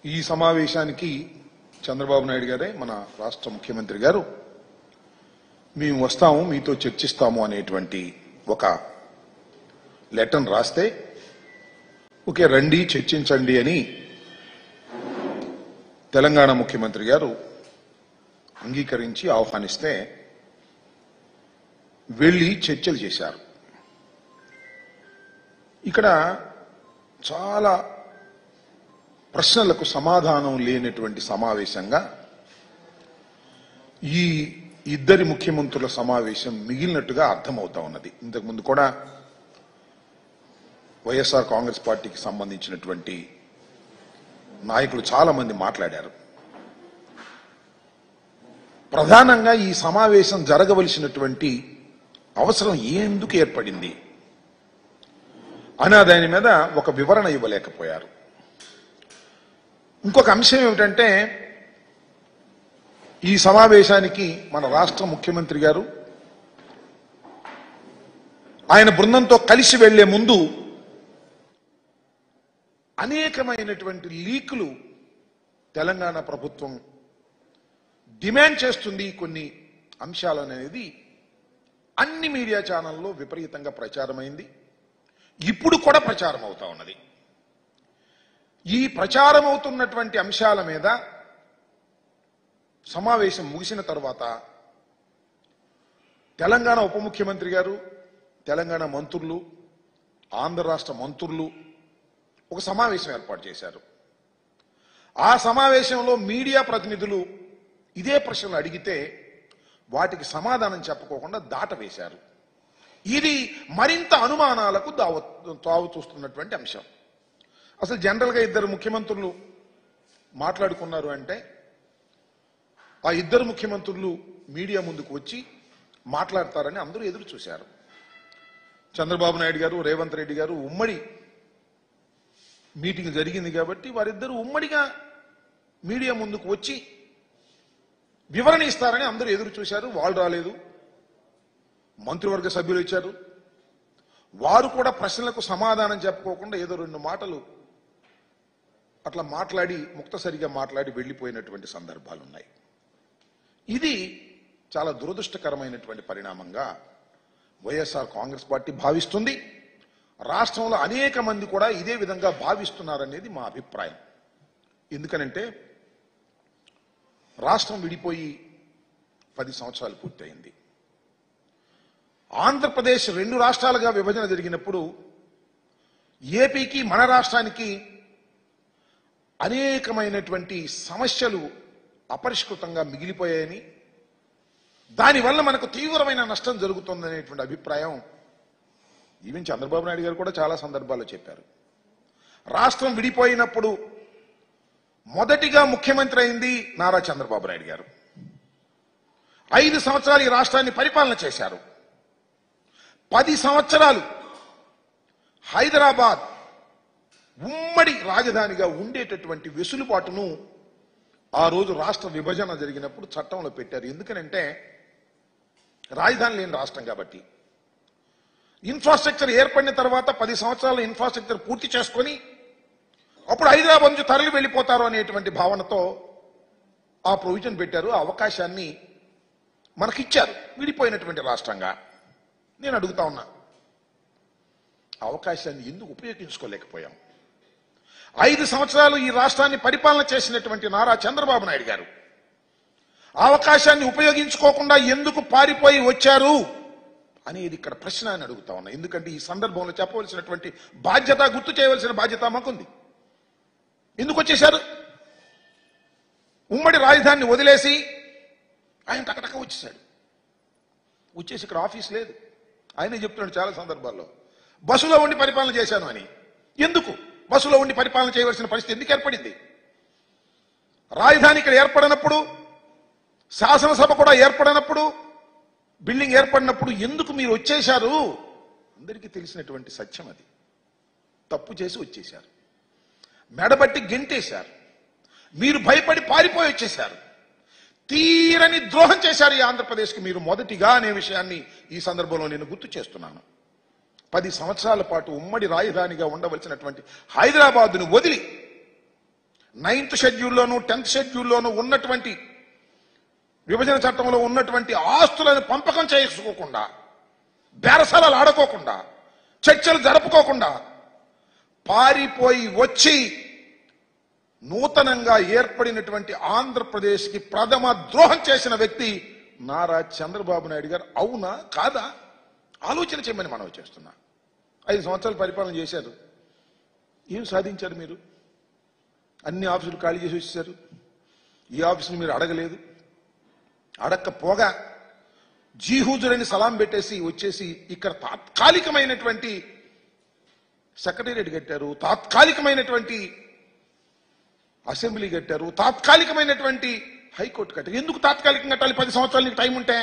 ఈ సమావేశానికి చంద్రబాబు నాయుడు గారే మన రాష్ట్ర ముఖ్యమంత్రి గారు మేము వస్తాము మీతో చర్చిస్తాము అనేటువంటి ఒక లెటర్ రాస్తే ఓకే రండి చర్చించండి అని తెలంగాణ ముఖ్యమంత్రి గారు అంగీకరించి ఆహ్వానిస్తే వెళ్లి చర్చలు చేశారు. ఇక్కడ చాలా ప్రశ్నలకు సమాధానం లేనటువంటి సమావేశంగా ఈ ఇద్దరి ముఖ్యమంత్రుల సమావేశం మిగిలినట్టుగా అర్థమవుతా ఉన్నది. ఇంతకుముందు కూడా వైఎస్ఆర్ కాంగ్రెస్ పార్టీకి సంబంధించినటువంటి నాయకులు చాలా మంది మాట్లాడారు. ప్రధానంగా ఈ సమావేశం జరగవలసినటువంటి అవసరం ఎందుకు ఏర్పడింది అనే దాని మీద ఒక వివరణ ఇవ్వలేకపోయారు. ఇంకొక అంశం ఏమిటంటే ఈ సమావేశానికి మన రాష్ట్ర ముఖ్యమంత్రి గారు ఆయన బృందంతో కలిసి వెళ్లే ముందు అనేకమైనటువంటి లీకులు తెలంగాణ ప్రభుత్వం డిమాండ్ చేస్తుంది కొన్ని అంశాలు అనేది అన్ని మీడియా ఛానల్లో విపరీతంగా ప్రచారమైంది. ఇప్పుడు కూడా ప్రచారం అవుతా ఉన్నది. ఈ ప్రచారం అవుతున్నటువంటి అంశాల మీద సమావేశం ముగిసిన తర్వాత తెలంగాణ ఉప ముఖ్యమంత్రి గారు, తెలంగాణ మంత్రులు, ఆంధ్ర రాష్ట్ర మంత్రులు ఒక సమావేశం ఏర్పాటు చేశారు. ఆ సమావేశంలో మీడియా ప్రతినిధులు ఇదే ప్రశ్నలు అడిగితే వాటికి సమాధానం చెప్పుకోకుండా దాటవేశారు. ఇది మరింత అనుమానాలకు తావు చూస్తున్నటువంటి అంశం. అసలు జనరల్గా ఇద్దరు ముఖ్యమంత్రులు మాట్లాడుకున్నారు అంటే ఆ ఇద్దరు ముఖ్యమంత్రులు మీడియా ముందుకు వచ్చి మాట్లాడతారని అందరూ ఎదురు చూశారు. చంద్రబాబు నాయుడు గారు, రేవంత్ రెడ్డి గారు ఉమ్మడి మీటింగ్ జరిగింది కాబట్టి వారిద్దరూ ఉమ్మడిగా మీడియా ముందుకు వచ్చి వివరణ ఇస్తారని అందరూ ఎదురు చూశారు. వాళ్ళు రాలేదు. మంత్రివర్గ సభ్యులు ఇచ్చారు. వారు కూడా ప్రశ్నలకు సమాధానం చెప్పుకోకుండా ఏదో రెండు మాటలు అట్లా మాట్లాడి ముక్తసరిగా మాట్లాడి వెళ్లిపోయినటువంటి సందర్భాలు ఉన్నాయి. ఇది చాలా దురదృష్టకరమైనటువంటి పరిణామంగా వైఎస్ఆర్ కాంగ్రెస్ పార్టీ భావిస్తుంది. రాష్ట్రంలో అనేక మంది కూడా ఇదే విధంగా భావిస్తున్నారనేది మా అభిప్రాయం. ఎందుకనంటే రాష్ట్రం విడిపోయి 10 సంవత్సరాలు పూర్తయింది. ఆంధ్రప్రదేశ్ 2 రాష్ట్రాలుగా విభజన జరిగినప్పుడు ఏపీకి మన రాష్ట్రానికి అనేకమైనటువంటి సమస్యలు అపరిష్కృతంగా మిగిలిపోయాయని, దానివల్ల మనకు తీవ్రమైన నష్టం జరుగుతుందనేటువంటి అభిప్రాయం ఈవెన్ చంద్రబాబు నాయుడు గారు కూడా చాలా సందర్భాల్లో చెప్పారు. రాష్ట్రం విడిపోయినప్పుడు మొదటిగా ముఖ్యమంత్రి అయింది నారా చంద్రబాబు నాయుడు గారు. 5 సంవత్సరాలు ఈ రాష్ట్రాన్ని పరిపాలన చేశారు. 10 సంవత్సరాలు హైదరాబాద్ ఉమ్మడి రాజధానిగా ఉండేటటువంటి వెసులుబాటును ఆ రోజు రాష్ట్ర విభజన జరిగినప్పుడు చట్టంలో పెట్టారు. ఎందుకనంటే రాజధాని లేని రాష్ట్రం కాబట్టి. ఇన్ఫ్రాస్ట్రక్చర్ ఏర్పడిన తర్వాత 10 సంవత్సరాల ఇన్ఫ్రాస్ట్రక్చర్ పూర్తి చేసుకొని అప్పుడు హైదరాబాద్ నుంచి తరలి వెళ్ళిపోతారు అనేటువంటి భావనతో ఆ ప్రొవిజన్ పెట్టారు. ఆ అవకాశాన్ని మనకిచ్చారు విడిపోయినటువంటి రాష్ట్రంగా. నేను అడుగుతా ఉన్నా, అవకాశాన్ని ఎందుకు ఉపయోగించుకోలేకపోయాం? 5 సంవత్సరాలు ఈ రాష్ట్రాన్ని పరిపాలన చేసినటువంటి నారా చంద్రబాబు నాయుడు గారు అవకాశాన్ని ఉపయోగించుకోకుండా ఎందుకు పారిపోయి వచ్చారు అనేది ఇక్కడ ప్రశ్న అని అడుగుతా ఉన్నా. ఎందుకంటే ఈ సందర్భంలో చెప్పవలసినటువంటి బాధ్యత, గుర్తు చేయవలసిన బాధ్యత మాకుంది. ఎందుకు వచ్చేశారు? ఉమ్మడి రాజధానిని వదిలేసి ఆయన టకటక వచ్చేసాడు. వచ్చేసి ఇక్కడ ఆఫీస్ లేదు. ఆయనే చెప్తున్నాడు చాలా సందర్భాల్లో, బస్సులో ఉండి పరిపాలన చేశాను అని. ఎందుకు బస్సులో ఉండి పరిపాలన చేయవలసిన పరిస్థితి ఎందుకు ఏర్పడింది? రాజధాని ఇక్కడ ఏర్పడినప్పుడు, శాసనసభ కూడా ఏర్పడినప్పుడు, బిల్డింగ్ ఏర్పడినప్పుడు ఎందుకు మీరు వచ్చేశారు? అందరికీ తెలిసినటువంటి సత్యం అది. తప్పు చేసి వచ్చేశారు. మెడబట్టి గెంటేశారు. మీరు భయపడి పారిపోయి వచ్చేశారు. తీరని ద్రోహం చేశారు ఈ ఆంధ్రప్రదేశ్కి మీరు మొదటిగా అనే విషయాన్ని ఈ సందర్భంలో నేను గుర్తు చేస్తున్నాను. 10 సంవత్సరాల పాటు ఉమ్మడి రాజధానిగా ఉండవలసినటువంటి హైదరాబాద్ను వదిలి 9th షెడ్యూల్లోను 10th షెడ్యూల్లోను ఉన్నటువంటి విభజన చట్టంలో ఉన్నటువంటి ఆస్తులను పంపకం చేసుకోకుండా, బేరసాలలు ఆడుకోకుండా, చర్చలు జరుపుకోకుండా పారిపోయి వచ్చి నూతనంగా ఏర్పడినటువంటి ఆంధ్రప్రదేశ్కి ప్రథమ ద్రోహం చేసిన వ్యక్తి నారా చంద్రబాబు నాయుడు గారు. అవునా కాదా ఆలోచన చేయమని మనం చేస్తున్నా. 5 సంవత్సరాలు పరిపాలన చేశారు. ఏం సాధించారు మీరు? అన్ని ఆఫీసులు ఖాళీ చేసి వచ్చేసారు. ఈ ఆఫీసులు మీరు అడగలేదు. అడగకపోగా జీహూజురని సలాం పెట్టేసి వచ్చేసి ఇక్కడ తాత్కాలికమైనటువంటి సెక్రటేరియట్ కట్టారు, తాత్కాలికమైనటువంటి అసెంబ్లీ కట్టారు, తాత్కాలికమైనటువంటి హైకోర్టు కట్టారు. ఎందుకు తాత్కాలికంగా కట్టాలి? 10 సంవత్సరాలు నీకు టైం ఉంటే.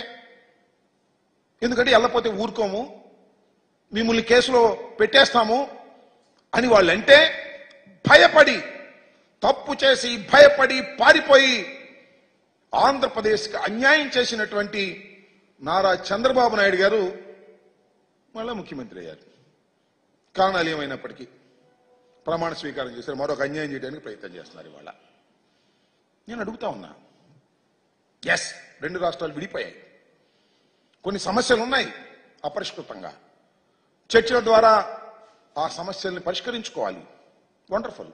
ఎందుకంటే వెళ్ళపోతే ఊరుకోము, మిమ్మల్ని కేసులో పెట్టేస్తాము అని వాళ్ళంటే భయపడి, తప్పు చేసి భయపడి పారిపోయి ఆంధ్రప్రదేశ్కి అన్యాయం చేసినటువంటి నారా చంద్రబాబు నాయుడు గారు మళ్ళా ముఖ్యమంత్రి అయ్యారు. కారణాలు ఏమైనప్పటికీ ప్రమాణ స్వీకారం చేశారు. మరొక అన్యాయం చేయడానికి ప్రయత్నం చేస్తున్నారు ఇవాళ. నేను అడుగుతా ఉన్నా, ఎస్ 2 రాష్ట్రాలు విడిపోయాయి, కొన్ని సమస్యలు ఉన్నాయి అపరిష్కృతంగా. చర్చల ద్వారా ఆ సమస్యల్ని పరిష్కరించుకోవాలి, వండర్ఫుల్.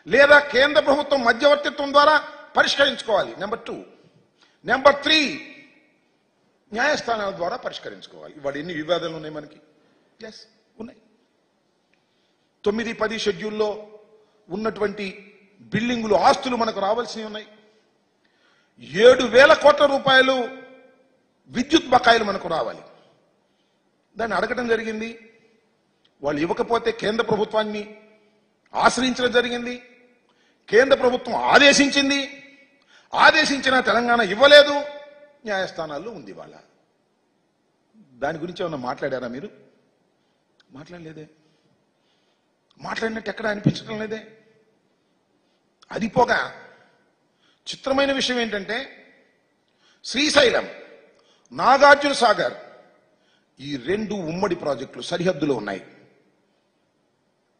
లేదా కేంద్ర ప్రభుత్వం మధ్యవర్తిత్వం ద్వారా పరిష్కరించుకోవాలి, నెంబర్ 2. నెంబర్ 3 న్యాయస్థానాల ద్వారా పరిష్కరించుకోవాలి. ఇవాళ ఎన్ని వివాదాలు ఉన్నాయి మనకి? ఎస్ ఉన్నాయి. 9, 10 షెడ్యూల్లో ఉన్నటువంటి బిల్డింగులు, ఆస్తులు మనకు రావాల్సినవి ఉన్నాయి. 7,000 కోట్ల రూపాయలు విద్యుత్ బకాయిలు మనకు రావాలి. దాన్ని అడగటం జరిగింది. వాళ్ళు ఇవ్వకపోతే కేంద్ర ప్రభుత్వాన్ని ఆశ్రయించడం జరిగింది. కేంద్ర ప్రభుత్వం ఆదేశించింది. ఆదేశించిన తెలంగాణ ఇవ్వలేదు. న్యాయస్థానాల్లో ఉంది వాళ్ళ. దాని గురించి ఏమన్నా మాట్లాడారా మీరు? మాట్లాడలేదే. మాట్లాడినట్టు ఎక్కడ అనిపించడం లేదే. అది పోగా చిత్రమైన విషయం ఏంటంటే, శ్రీశైలం, నాగార్జున సాగర్ ఈ 2 ఉమ్మడి ప్రాజెక్టులు సరిహద్దులో ఉన్నాయి.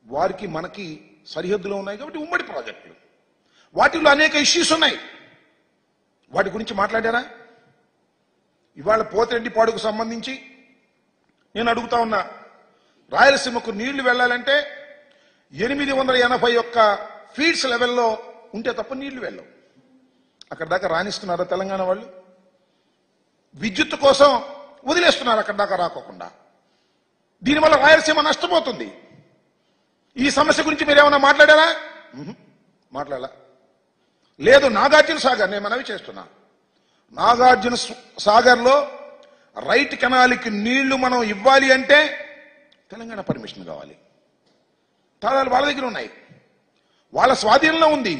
వారికి మనకి సరిహద్దులో ఉన్నాయి కాబట్టి ఉమ్మడి ప్రాజెక్టులు. వాటిలో అనేక ఇష్యూస్ ఉన్నాయి. వాటి గురించి మాట్లాడారా? ఇవాళ పోతిరెడ్డిపాడుకు సంబంధించి నేను అడుగుతా ఉన్నా, రాయలసీమకు నీళ్లు వెళ్ళాలంటే 881 ఫీట్స్ లెవెల్లో ఉంటే తప్ప నీళ్లు వెళ్ళవు. అక్కడ దాకా రాణిస్తున్నారా తెలంగాణ వాళ్ళు? విద్యుత్ కోసం వదిలేస్తున్నారు అక్కడ దాకా రాకోకుండా. దీనివల్ల రాయలసీమ నష్టపోతుంది. ఈ సమస్య గురించి మీరు ఏమైనా మాట్లాడారా? మాట్లాడాల. లేదు. నాగార్జున సాగర్ నేను మనవి చేస్తున్నా, నాగార్జున సాగర్లో రైట్ కెనాల్కి నీళ్లు మనం ఇవ్వాలి అంటే తెలంగాణ పర్మిషన్ కావాలి. తాళాలు వాళ్ళ దగ్గర ఉన్నాయి, వాళ్ళ స్వాధీనంలో ఉంది.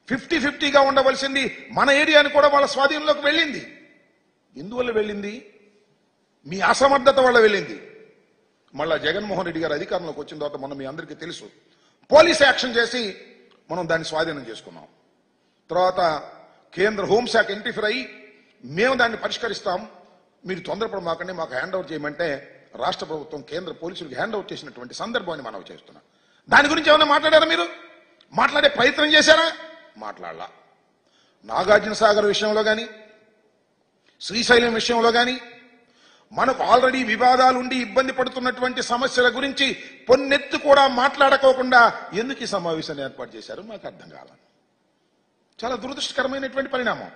50-50గా ఉండవలసింది మన ఏరియాని కూడా వాళ్ళ స్వాధీనంలోకి వెళ్ళింది. ఎందువల్ల వెళ్ళింది? మీ అసమర్థత వల్ల వెళ్ళింది. మళ్ళా జగన్మోహన్ రెడ్డి గారు అధికారంలోకి వచ్చిన తర్వాత మొన్న మీ అందరికీ తెలుసు, పోలీస్ యాక్షన్ చేసి మనం దాన్ని స్వాధీనం చేసుకున్నాం. తర్వాత కేంద్ర హోంశాఖ ఇంటర్ఫీర్ అయ్యి మేము దాన్ని పరిష్కరిస్తాం, మీరు తొందరపడమాకండి, మాకు హ్యాండ్ ఓవర్ చేయమంటే రాష్ట్ర ప్రభుత్వం కేంద్ర పోలీసులకు హ్యాండ్ ఓవర్ చేసినటువంటి సందర్భాన్ని మనం చేస్తున్నాం. దాని గురించి ఏమైనా మాట్లాడారా మీరు? మాట్లాడే ప్రయత్నం చేశారా? మాట్లాడలా. నాగార్జున సాగర్ విషయంలో కానీ, శ్రీశైలం విషయంలో కానీ మనకు ఆల్రెడీ వివాదాలు ఉండి ఇబ్బంది పడుతున్నటువంటి సమస్యల గురించి పొన్నెత్తు కూడా మాట్లాడుకోకుండా ఎందుకు ఈ సమావేశాన్ని ఏర్పాటు చేశారు? మాకు అర్థం కాల. చాలా దురదృష్టకరమైనటువంటి పరిణామం.